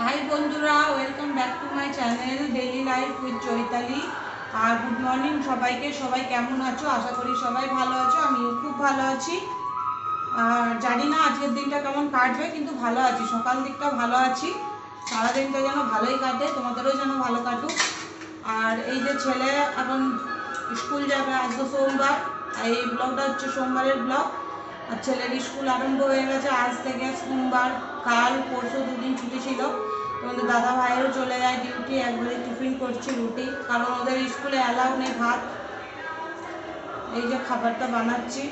High বন্ধুরা, welcome back to my channel daily life with Chaitali. আর good morning সবাইকে। সবাই কেমন আছো? আশা করি সবাই ভালো আছো। আমিও খুব ভালো আছি। আর জানি না আজকের দিনটা কেমন কাটবে, কিন্তু ভালো আছি। সকাল দিকটা ভালো আছি, সারাদিনটা যেন ভালোই কাটে, তোমাদেরও যেন ভালো কাটুক। আর এই যে ছেলে এখন স্কুল যাবে, আজ তো সোমবার, এই ব্লগটা হচ্ছে সোমবারের ব্লগ। আর ছেলের স্কুল আরম্ভ হয়ে গেছে আজ থেকে। সোমবার, কাল পরশু দুদিন ছুটি ছিল। তোমাদের দাদা ভাইয়েরও চলে যায় ডিউটি। একবারে টিফিন করছি রুটি, কারণ ওদের স্কুলে অ্যালাউ নেই ভাত। এই যে খাবারটা বানাচ্ছি।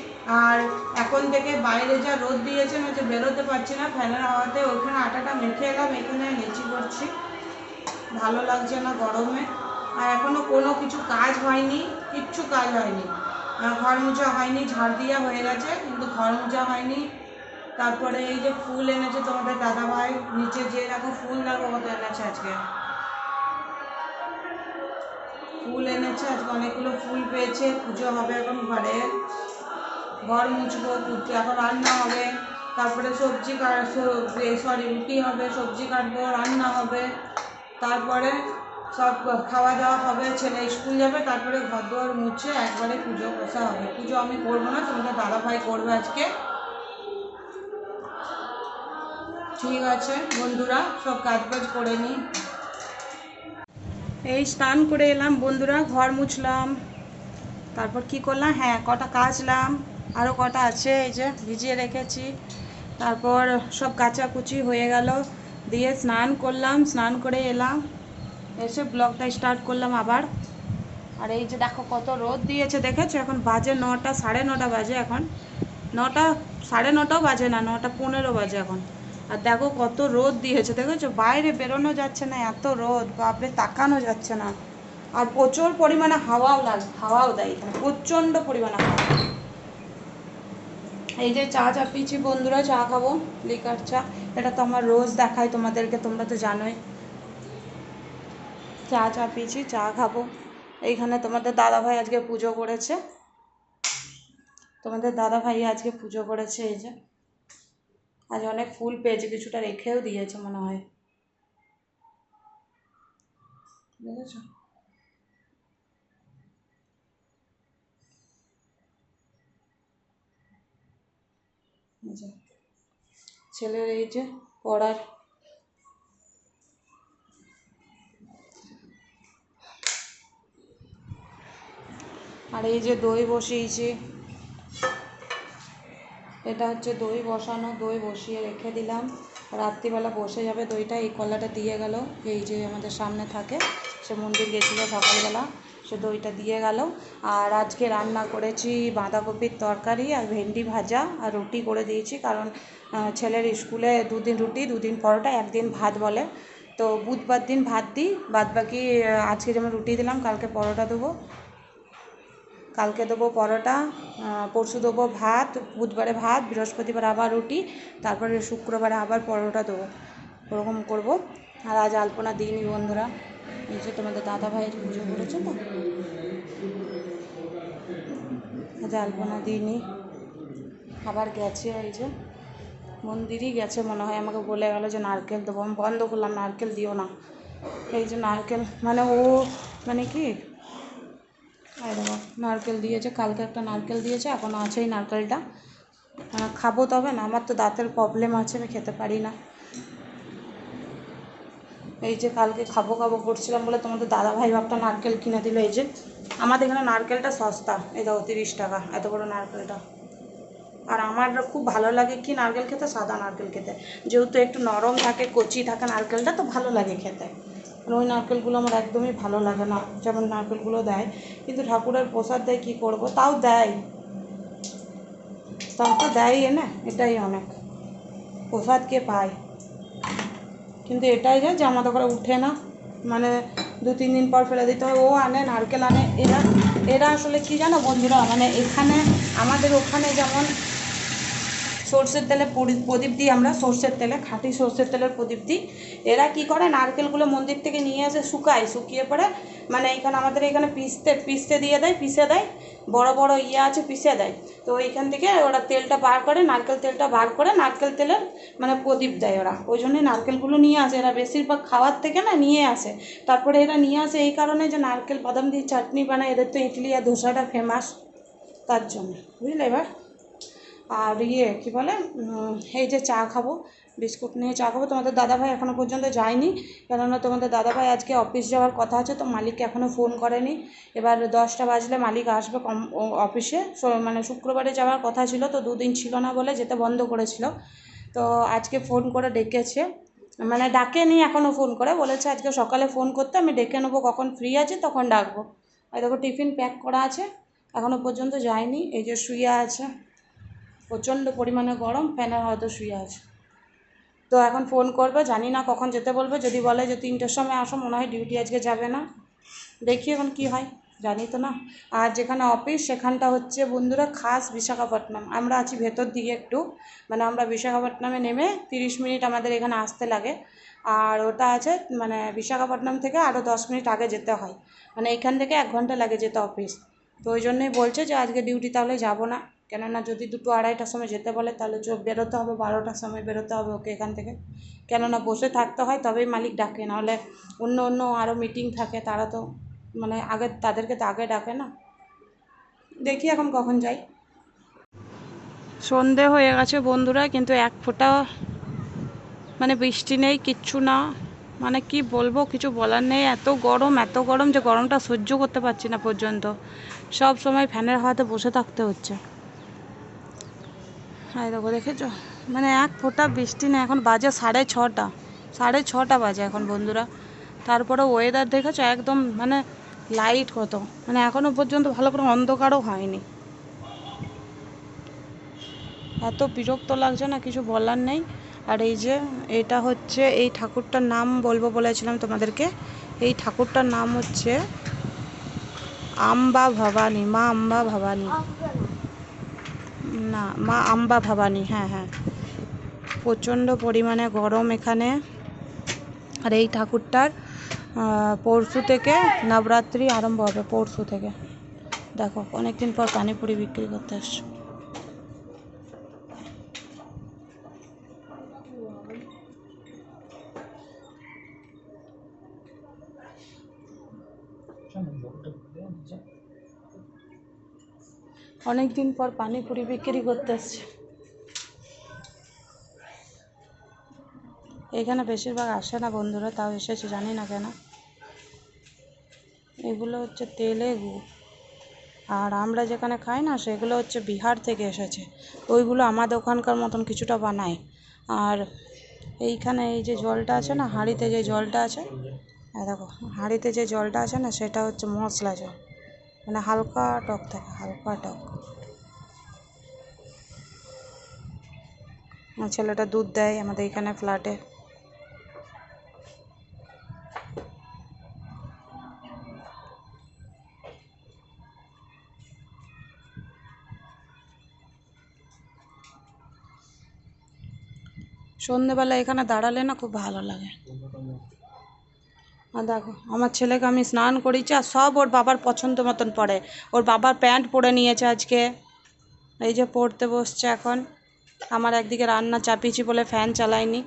আর এখন থেকে বাইরে যা রোদ দিয়েছে না, যে বেরোতে পারছি না ফ্যানের হাওয়াতে। ওইখানে আটাটা মেখে এলাম, এখানে লেচি করছি, ভালো লাগছে না গরমে। আর এখনও কোনো কিছু কাজ হয়নি, কিচ্ছু কাজ হয়নি। ঘর মোছা হয়নি, ঝাড় দিয়া হয়ে গেছে, কিন্তু ঘর মোছা হয়নি। তারপরে এই যে ফুল এনেছে তোমাদের দাদা ভাই, নিচে যে দেখো ফুল দেখো কত এনেছে আজকে। ফুল এনেছে আজকে, অনেকগুলো ফুল পেয়েছে। পুজো হবে এখন ঘরে, ঘর মুছবো, এখন রান্না হবে। তারপরে সবজি রুটি হবে, সবজি কাটবো, রান্না হবে। তারপরে সব খাওয়া দাওয়া হবে, ছেলে স্কুল যাবে। তারপরে ঘর দুয়ার মুছে একবারে পুজো বসা হবে। পুজো আমি করবো না, তোমাদের দাদা ভাই করবে আজকে। ঠিক আছে বন্ধুরা, সব কাজ বাজ করে নিই। এই স্নান করে এলাম বন্ধুরা, ঘর মুছলাম, তারপর কি করলাম, হ্যাঁ কটা কাচলাম, আরও কটা আছে এই যে ভিজিয়ে রেখেছি। তারপর সব কাচাকুচি হয়ে গেল, দিয়ে স্নান করলাম, স্নান করে এলাম, এসে ব্লগটা স্টার্ট করলাম আবার। আর এই যে দেখো কত রোদ দিয়েছে, দেখেছো? এখন বাজে 9টা, 9:30 বাজে এখন। 9টা, 9:30টাও বাজে না, 9:15 বাজে এখন। আর দেখো কত রোদ দিয়েছে, দেখেছো? বাইরে বেরোনো যাচ্ছে না, এত রোদ, বাপরে তাকানো যাচ্ছে না। আর প্রচুর পরিমাণে হাওয়াও দেয় এখানে, প্রচণ্ড পরিমাণে হাওয়া। এই যে চা চাপিয়েছি বন্ধুরা, চা খাবো, লিকার চা। এটা তো আমার রোজ দেখাই তোমাদেরকে, তোমরা তো জানোই। চা চাপিয়েছি, চা খাবো। এইখানে তোমাদের দাদাভাই আজকে পুজো করেছে, তোমাদের দাদাভাই আজকে পুজো করেছে। এই যে আজ অনেক ফুল পেয়েছে, কিছুটা রেখেও দিয়েছে মনে হয়, বুঝেছো? ছেলের এই যে পড়ার, আর এই যে দই বসিয়েছি, এটা হচ্ছে দই বসানো, দই বসিয়ে রেখে দিলাম। রাত্রিবেলা বসে যাবে দইটা। এই কলাটা দিয়ে গেল, এই যে আমাদের সামনে থাকে, সে মন্দির গেছিলো সকালবেলা, সে দইটা দিয়ে গেল। আর আজকে রান্না করেছি বাঁধাকপির তরকারি আর ভেন্ডি ভাজা, আর রুটি করে দিয়েছি, কারণ ছেলের স্কুলে 2 দিন রুটি 2 দিন পরোটা, 1 দিন ভাত বলে। তো বুধবার দিন ভাত দিই, বাদবাকি আজকে যেমন রুটি দিলাম, কালকে পরোটা দেবো, কালকে দেবো পরোটা, পরশু দেবো ভাত, বুধবারে ভাত, বৃহস্পতিবার আবার রুটি, তারপরে শুক্রবারে আবার পরোটা দেবো, ওরকম করবো। আর আজ আলপনা দিইনি বন্ধুরা, এই যে তোমাদের দাদা ভাইয়ের পুজো করেছে তো, আজ আলপনা দিইনি। আবার গেছে, এই যে মন্দিরই গেছে মনে হয়, আমাকে বলে গেল যে নারকেল দেবো। আমি বন্ধ করলাম, নারকেল দিও না। এই যে নারকেল মানে ও মানে কি, আর দেখো নারকেল দিয়েছে, কালকে একটা নারকেল দিয়েছে, এখনও আছেই নারকেলটা। খাবো তবে না, আমার তো দাঁতের প্রবলেম আছে, আমি খেতে পারি না। এই যে কালকে খাবো খাবো করছিলাম বলে তোমাদের দাদাভাই ভাবটা নারকেল কিনে দিল। এই যে আমাদের এখানে নারকেলটা সস্তা, এই দেখো 30 টাকা এত বড় নারকেলটা। আর আমার খুব ভালো লাগে কি নারকেল খেতে, সাদা নারকেল খেতে, যেহেতু একটু নরম থাকে, কচি থাকে নারকেলটা, তো ভালো লাগে খেতে। ওই নারকেলগুলো আমার একদমই ভালো লাগে না, যেমন নারকেলগুলো দেয়, কিন্তু ঠাকুরের প্রসাদ দেয়, কী করবো, তাও দেয়, তাও তো দেয় না, এটাই অনেক। প্রসাদ কে পায়, কিন্তু এটাই যে আমাদের করে উঠে না, মানে 2-3 দিন পর ফেলে দিতে হয়। ও আনে নারকেল আনে, এরা এরা আসলে কী জানো বন্ধুরা, মানে এখানে আমাদের ওখানে যেমন সর্ষের তেলে প্রদীপ দিই আমরা, সর্ষের তেলে, খাঁটি সর্ষের তেলের প্রদীপ দিই। এরা কি করে, নারকেলগুলো মন্দির থেকে নিয়ে এসে শুকায়, শুকিয়ে পরে মানে এখানে আমাদের এখানে পিসতে দিয়ে দেয়, পিষে দেয়, বড় বড় আছে পিষে দেয়। তো এইখান থেকে ওরা তেলটা বার করে, নারকেল তেলটা বার করে নারকেল তেলের মানে প্রদীপ দেয় ওরা। ওই জন্যই নারকেলগুলো নিয়ে আসে এরা, বেশিরভাগ খাওয়ার থেকে না নিয়ে আসে। তারপরে এরা নিয়ে আসে এই কারণে যে নারকেল বাদাম দিয়ে চাটনি বানায়, এদের তো ইডলি আর ধোসাটা ফেমাস, তার জন্য, বুঝলে। এবার আর কী বলে, এই যে চা খাবো, বিস্কুট নিয়ে চা খাবো। তোমাদের দাদাভাই এখনও পর্যন্ত যায়নি, কেননা তোমাদের দাদাভাই আজকে অফিস যাওয়ার কথা আছে, তো মালিককে এখনও ফোন করেনি। এবার 10টা বাজলে মালিক আসবে অফিসে, মানে শুক্রবারে যাওয়ার কথা ছিল, তো 2 দিন ছিল না বলে যেতে বন্ধ করেছিল। তো আজকে ফোন করে ডেকেছে, মানে ডাকেনি এখনও, ফোন করে বলেছে আজকে সকালে ফোন করতে, আমি ডেকে নেবো কখন ফ্রি আছে তখন ডাকবো। আর দেখো টিফিন প্যাক করা আছে, এখনও পর্যন্ত যায়নি। এই যে শুয়ে আছে, প্রচণ্ড পরিমাণে গরম, ফ্যানের হয়তো শুয়ে আছে। তো এখন ফোন করবে, জানি না কখন যেতে বলবে। যদি বলে যে 3টের সময় আসো, মনে হয় ডিউটি আজকে যাবে না, দেখি এখন কি হয়, জানি তো না। আর যেখানে অফিস সেখানটা হচ্ছে বন্ধুরা খাস বিশাখাপট্টনম। আমরা আছি ভেতর দিকে একটু, মানে আমরা বিশাখাপট্টনমে নেমে 30 মিনিট আমাদের এখানে আসতে লাগে। আর ওটা আছে মানে বিশাখাপট্টনম থেকে আরও 10 মিনিট আগে যেতে হয়, মানে এখান থেকে 1 ঘন্টা লাগে যেতে অফিস। তো ওই জন্যই বলছে যে আজকে ডিউটি তাহলে যাবো না, কেননা যদি 2-2:30টার সময় যেতে বলে তাহলে বেরোতে হবে, 12টার সময় বেরোতে হবে ওকে এখান থেকে, কেননা বসে থাকতে হয়, তবেই মালিক ডাকে, নাহলে অন্য আরও মিটিং থাকে, তারা তো মানে তাদেরকে তো আগে ডাকে না। দেখি এখন কখন যাই। সন্ধে হয়ে গেছে বন্ধুরা, কিন্তু 1 ফোঁটা মানে বৃষ্টি নেই, কিচ্ছু না, মানে কি বলবো, কিছু বলার নেই। এত গরম যে গরমটা সহ্য করতে পারছি না পর্যন্ত, সব সময় ফ্যানের হাওয়াতে বসে থাকতে হচ্ছে। হ্যাঁ দেখো, দেখেছো, মানে 1 ফোঁটা বৃষ্টি নেই। এখন বাজে 6:30 বাজে এখন বন্ধুরা। তারপরে ওয়েদার দেখেছো একদম মানে লাইট কত, মানে এখনও পর্যন্ত ভালো করে অন্ধকারও হয়নি। এত বিরক্ত লাগছে না, কিছু বলার নেই। আর এই যে এটা হচ্ছে, এই ঠাকুরটার নাম বলবো বলেছিলাম তোমাদেরকে, এই ঠাকুরটার নাম হচ্ছে আম্বা ভবানী, মা আম্বা ভবানী, না মা আম্বা ভবানী, হ্যাঁ। প্রচণ্ড পরিমাণে গরম এখানে। আর এই ঠাকুরটার পরশু থেকে নবরাত্রি আরম্ভ হবে, পরশু থেকে। দেখো অনেকদিন পর পানিপুরি বিক্রি করতে আসছে। অনেকদিন পর পানিপুরি বিক্রি করতে আসছে। এখানে বেশিরভাগ আসে না বন্ধুরা, তাও এসেছে, জানি না কেন। এগুলো হচ্ছে তেলেগু, আর আমরা যেখানে খাই না সেগুলো হচ্ছে বিহার থেকে এসেছে। ওইগুলো আমাদের ওখানকার মতন কিছুটা বানায়। আর এইখানে এই যে জলটা আছে না, হাঁড়িতে যে জলটা আছে, দেখো হাঁড়িতে যে জলটা আছে না, সেটা হচ্ছে মশলা জল, মানে হালকা টক থাকে, হালকা টক। ছেলেটা দুধ দেয় আমাদের এখানে ফ্ল্যাটে। সন্ধেবেলা এখানে দাঁড়ালে না খুব ভালো লাগে। আর দেখো আমার ছেলেকে আমি স্নান করিয়েছি, আর সব ওর বাবার পছন্দ মতন পরে। ওর বাবার প্যান্ট পরে নিয়েছে আজকে, এই যে পড়তে বসছে এখন। আমার একদিকে রান্না চাপিয়েছি বলে ফ্যান চালাইনি,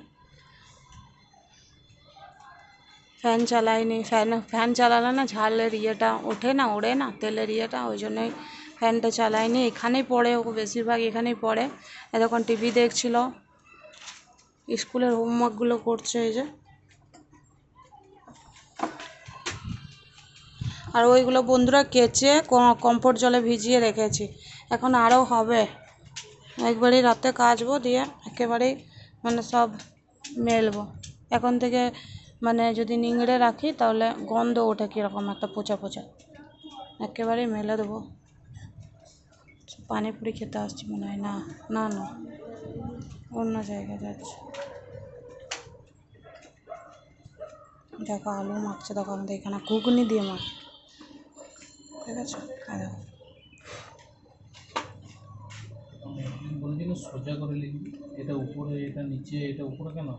ফ্যান চালালে না ঝালের ইয়েটা ওঠে না, ওড়ে না তেলের ইয়েটা, ওই জন্যই ফ্যানটা চালাইনি। এখানেই পড়ে ও, বেশিরভাগ এখানেই পড়ে। এতক্ষণ টিভি দেখছিল, স্কুলের হোমওয়ার্কগুলো করছে এই যে। আর ওইগুলো বন্ধুরা কেচে কমফোর্ট জলে ভিজিয়ে রেখেছি, এখন আরও হবে। একবারেই রাতে কাচবো, দিয়ে একেবারেই মানে সব মেলবো। এখন থেকে মানে যদি নিংড়ে রাখি তাহলে গন্ধ ওঠে কীরকম একটা পচা পচা, একেবারেই মেলে দেবো। পানিপুরি খেতে আসছি মনে হয়, না অন্য জায়গায় যাচ্ছে। দেখো আলু মাখছে, দেখো আমাদের এখানে ঘুগনি দিয়ে মাখ, ঠিক আছে। দেখো সোজা করে লিখবি, এটা উপরে এটা নিচে, এটা উপরে কেন?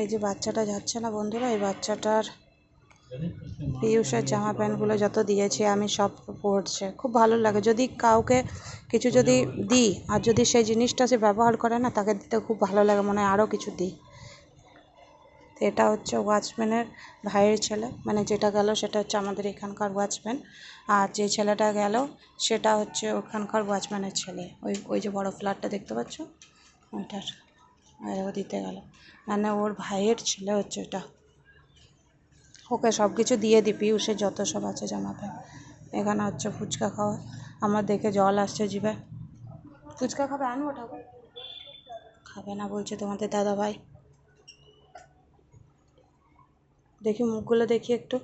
এই যে বাচ্চাটা যাচ্ছে না বন্ধুরা, এই বাচ্চাটার পিয়ুষের জামা প্যান্টগুলো যত দিয়েছি আমি সব পরছে, খুব ভালো লাগে। যদি কাউকে কিছু যদি দিই আর যদি সেই জিনিসটা সে ব্যবহার করে না, তাকে দিতে খুব ভালো লাগে, মনে হয় আরও কিছু দিই। এটা হচ্ছে ওয়াচম্যানের ভাইয়ের ছেলে, মানে যেটা গেল সেটা হচ্ছে আমাদের এখানকার ওয়াচম্যান, আর যে ছেলেটা গেল সেটা হচ্ছে ওখানকার ওয়াচম্যানের ছেলে। ওই ওই যে বড় ফ্ল্যাটটা দেখতে পাচ্ছ ওইটার, আর ও দিতে গেল, মানে ওর ভাইয়ের ছেলে হচ্ছে ওটা। ওকে সব কিছু দিয়ে দিই, পিয়ুষের যত সব আছে জামা প্যান্ট। এখানে হচ্ছে ফুচকা খাওয়া, আমার দেখে জল আসছে জিভে। ফুচকা খাবে? আনবো ঠাকুর? খাবে না বলছে তোমাদের দাদা ভাই। দেখি মুখগুলো দেখি একটু,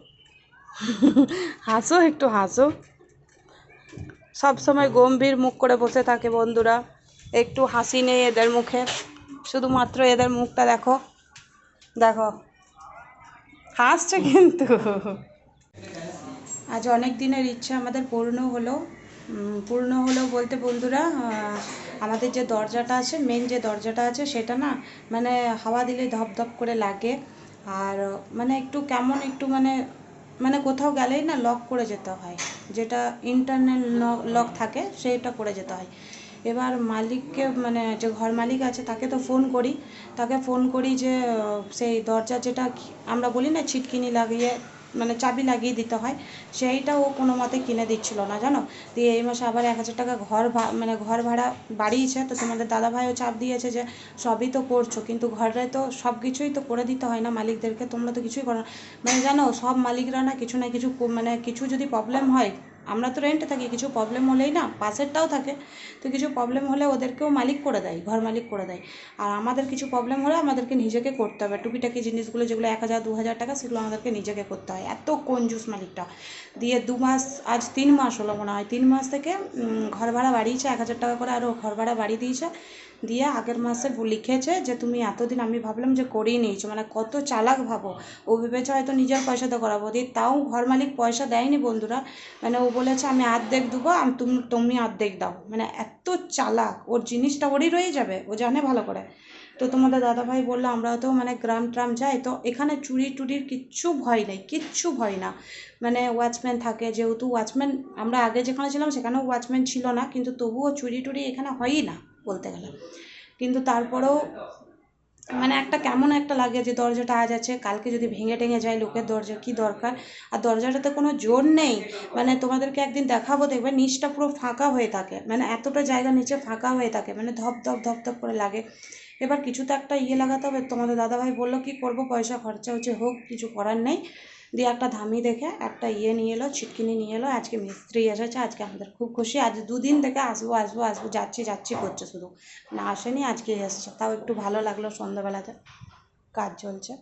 হাসো একটু হাসো। সব সময় গম্ভীর মুখ করে বসে থাকে বন্ধুরা, একটু হাসি নেই এদের মুখে। শুধুমাত্র এদের মুখটা দেখো, দেখো হাসছে কিন্তু। আজ অনেক দিনের ইচ্ছা আমাদের পূর্ণ হলো বলতে বন্ধুরা, আমাদের যে দরজাটা আছে, মেন যে দরজাটা আছে সেটা না, মানে হাওয়া দিলে ধপ ধপ করে লাগে, আর মানে একটু কেমন একটু মানে মানে কোথাও গেলেই না লক করে যেতে হয়, যেটা ইন্টারনাল লক থাকে সেইটা করে যেতে হয়। এবার মালিককে, মানে যে ঘর মালিক আছে তাকে তো ফোন করি যে সেই দরজা যেটা আমরা বলি না ছিটকিনি লাগিয়ে, মানে চাবি লাগিয়ে দিতে হয়, সেইটা ও কোনো মতে কিনে দিচ্ছিল না জানো। দিয়ে এই মাসে আবার 1,000 টাকা মানে ঘর ভাড়া বাড়িয়েছে, তো তোমাদের দাদাভাইও চাপ দিয়েছে যে সবই তো করছো, কিন্তু ঘরে তো সব কিছুই তো করে দিতে হয় না মালিকদেরকে, তোমরা তো কিছুই করো না। মানে জানো সব মালিকরা না কিছু না কিছু মানে কিছু যদি প্রবলেম হয়, আমরা তো রেন্টে থাকি, কিছু প্রবলেম হলেই না পাশেরটাও থাকে, তো কিছু প্রবলেম হলে ওদেরকেও মালিক করে দেয়, ঘর মালিক করে দেয়। আর আমাদের কিছু প্রবলেম হলে আমাদেরকে নিজেকে করতে হবে, টুকিটাকি জিনিসগুলো যেগুলো 1,000 2,000 টাকা, সেগুলো আমাদেরকে নিজেকে করতে হয়, এত কঞ্জুস মালিকটা। দিয়ে 2 মাস, আজ 3 মাস হলো মনে হয়, 3 মাস থেকে ঘর ভাড়া বাড়িয়েছে 1,000 টাকা করে, আরও ঘর ভাড়া বাড়িয়ে দিয়েছে। দিয়ে আগের মাসে লিখেছে যে তুমি এতদিন, আমি ভাবলাম যে করেই নিয়েছো, মানে কত চালাক ভাবো। ও ভেবেছে হয়তো নিজের পয়সাতে করাবো, দিয়ে তাও ঘর মালিক পয়সা দেয়নি বন্ধুরা, মানে ও বলেছে আমি অর্ধেক দেবো, তুমি অর্ধেক দাও, মানে এত চালাক, ওর জিনিসটা ওরই রয়ে যাবে, ও জানে ভালো করে। তো তোমাদের দাদাভাই বললো, আমরাও তো মানে গ্রাম ট্রাম যাই, তো এখানে চুরি টুরির কিচ্ছু ভয় নেই, কিচ্ছু ভয় না। মানে ওয়াচম্যান থাকে, যেহেতু ওয়াচম্যান, আমরা আগে যেখানে ছিলাম সেখানেও ওয়াচম্যান ছিল না, কিন্তু তবুও চুরি টুরি এখানে হয়ই না বলতে গেলে। কিন্তু তারপরেও মানে একটা কেমন একটা লাগে যে দরজাটা আজ আছে, কালকে যদি ভেঙে টেঙে যায়, লোকের দরজা কি দরকার। আর দরজাটাতে কোনো জোর নেই, মানে তোমাদেরকে একদিন দেখাবো, দেখবে নিচটা পুরো ফাঁকা হয়ে থাকে, মানে এতটা জায়গা নিচে ফাঁকা হয়ে থাকে, মানে ধপ ধপ ধপ ধপ করে লাগে। এবার কিছু তো একটা লাগাতে হবে, তোমাদের দাদাভাই বললো কি করবো, পয়সা খরচা হচ্ছে, হোক, কিছু করার নেই। দিয়ে একটা ধামি দেখে একটা নিয়ে এলো, ছিটকিনি নিয়ে এলো, আজকে মিস্ত্রি এসেছে, আজকে আমাদের খুব খুশি, আজ 2 দিন থেকে আসবো আসবো আসবো, যাচ্ছি যাচ্ছি করছে শুধু, না আসেনি, আজকে এসছে, তাও একটু ভালো লাগলো সন্ধ্যাবেলাতে, কাজ চলছে।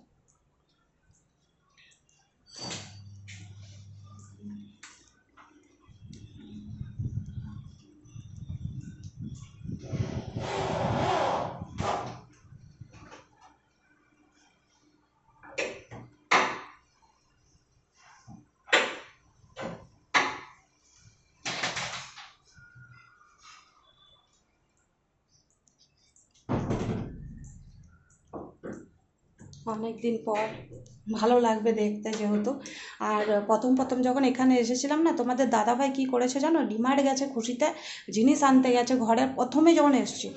অনেক দিন পর ভালো লাগবে দেখতে যেহেতু। আর প্রথম প্রথম যখন এখানে এসেছিলাম না, তোমাদের দাদাভাই কী করেছে জানো, ডিমার্ট গেছে খুশিতে, জিনিস আনতে গেছে, ঘরের প্রথমে যখন এসেছি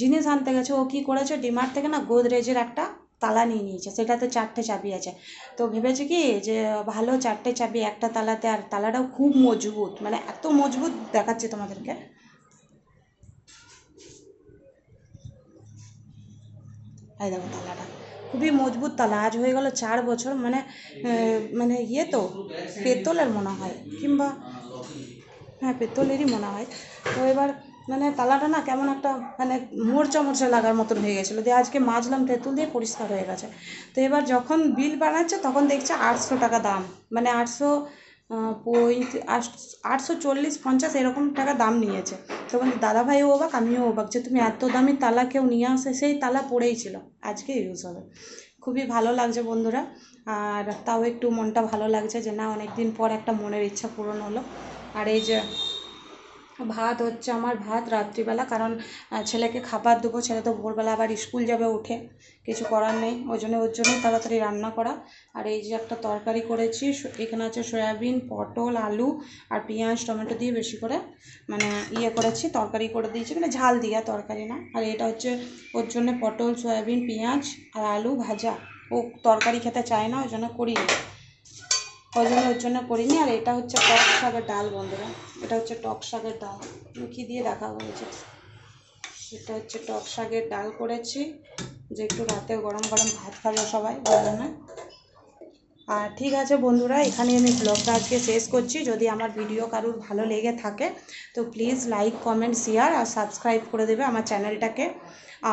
জিনিস আনতে গেছে, ও কী করেছে, ডিমার্ট থেকে না গোদরেজের একটা তালা নিয়ে নিয়েছে, সেটাতে 4টে চাবি আছে। তো ভেবেছে কি যে ভালো 4টে চাবি একটা তালাতে, আর তালাটাও খুব মজবুত, মানে এত মজবুত দেখাচ্ছে তোমাদেরকে, এই দেখো তালাটা খুবই মজবুত তালা, আজ হয়ে গেল 4 বছর, মানে মানে তো পেতলের মনে হয়, কিংবা হ্যাঁ পেতলেরই মনে হয়। তো এবার মানে তালাটা না কেমন একটা মানে মোর্চা মোর্চা লাগার মতন হয়ে গেছিলো, দিয়ে আজকে মাজলাম তেঁতুল দিয়ে, পরিষ্কার হয়ে গেছে। তো এবার যখন বিল বানাচ্ছে তখন দেখছে 800 টাকা দাম, মানে 840-50 এরকম টাকা দাম নিয়েছে। তখন দাদাভাইও অবাক, আমিও অবাক যে তুমি এত দামি তালা কেউ নিয়ে আসে, সেই তালা পড়েই ছিল, আজকে ইউজ হবে। খুবই ভালো লাগছে বন্ধুরা, আর তাও একটু মনটা ভালো লাগছে যে না অনেক দিন পর একটা মনের ইচ্ছা পূরণ হলো। আর এই যে ভাত হচ্ছে আমার ভাত রাত্রিবেলা, কারণ ছেলেকে খাবার দেবো, ছেলে তো ভোরবেলা আবার স্কুল যাবে উঠে, কিছু করার নেই, ওই জন্য তাড়াতাড়ি রান্না করা। আর এই যে একটা তরকারি করেছি, এখানে আছে সয়াবিন, পটল, আলু আর পেঁয়াজ টমেটো দিয়ে বেশি করে মানে করেছি, তরকারি করে দিয়েছি, মানে ঝাল দিয়া তরকারি না। আর এটা হচ্ছে ওর জন্য পটল, সয়াবিন, পেঁয়াজ আর আলু ভাজা। ও তরকারি খেতে চায় না, ওর জন্য করিনি। আর এটা হচ্ছে টক শাকের ডাল বন্ধুরা, এটা হচ্ছে টক শাকের ডাল, আমি কী দিয়ে দেখাবো বলছি। এটা হচ্ছে টক শাকের ডাল করেছি, যে একটু রাতে গরম গরম ভাত খাবে সবাই, ওই জন্য। আর ঠিক আছে বন্ধুরা, এখানে আমি ব্লগটা আজকে শেষ করছি। যদি আমার ভিডিও কারোর ভালো লেগে থাকে তো প্লিজ লাইক, কমেন্ট, শেয়ার আর সাবস্ক্রাইব করে দেবে আমার চ্যানেলটাকে।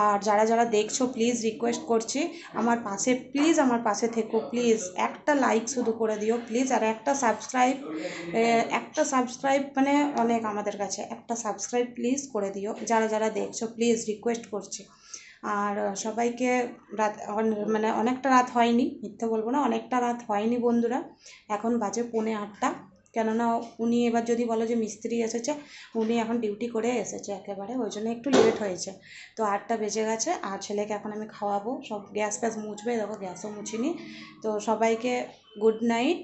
আর যারা যারা দেখছো প্লিজ রিকোয়েস্ট করছি, আমার পাশে থেকো প্লিজ। একটা লাইক শুধু করে দিও প্লিজ, আর একটা সাবস্ক্রাইব মানে অনেক আমাদের কাছে, একটা সাবস্ক্রাইব প্লিজ করে দিও যারা যারা দেখছো, প্লিজ রিকোয়েস্ট করছি। আর সবাইকে মানে অনেকটা রাত হয়নি, মিথ্যে বলবো না, অনেকটা রাত হয়নি বন্ধুরা, এখন বাজে 7:45। কেননা উনি এবার যদি বলো যে মিস্ত্রি এসেছে, উনি এখন ডিউটি করে এসেছে একেবারে, ওই জন্য একটু লেট হয়েছে। তো 8টা বেজে গেছে, আর ছেলেকে এখন আমি খাওয়াবো, সব গ্যাস ফ্যাস মুছবে, দেখো গ্যাসও মুছিনি। তো সবাইকে গুড নাইট,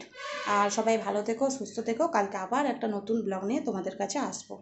আর সবাই ভালো থেকো, সুস্থ থেকো, কালকে আবার একটা নতুন ব্লগ নিয়ে তোমাদের কাছে আসবো।